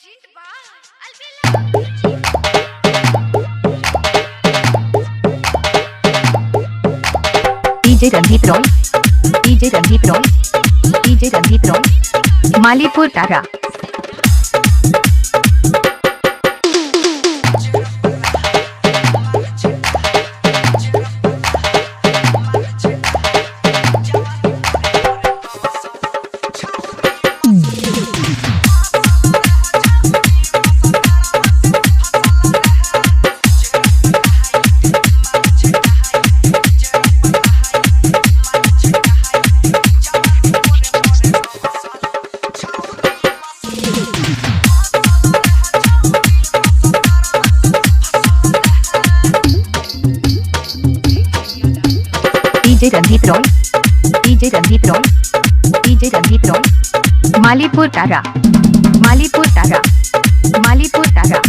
DJ Randeep Roy, DJ Randeep Roy, DJ Randeep Roy, Malipur Tara. DJ Randeep Roy, DJ Randeep Roy, DJ Randeep Roy, Malipur Tara, Malipur Tara, Malipur Tara.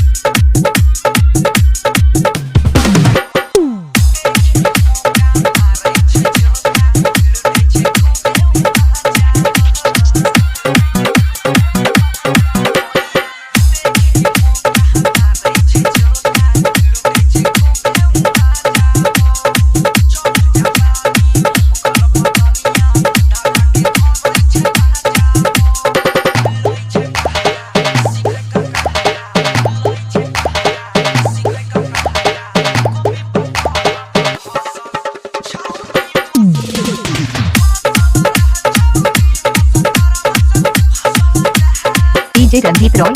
DJ Randeep Roy,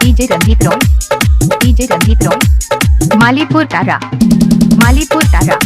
DJ Randeep Roy, DJ Randeep Roy, Malipur Tara, Malipur Tara.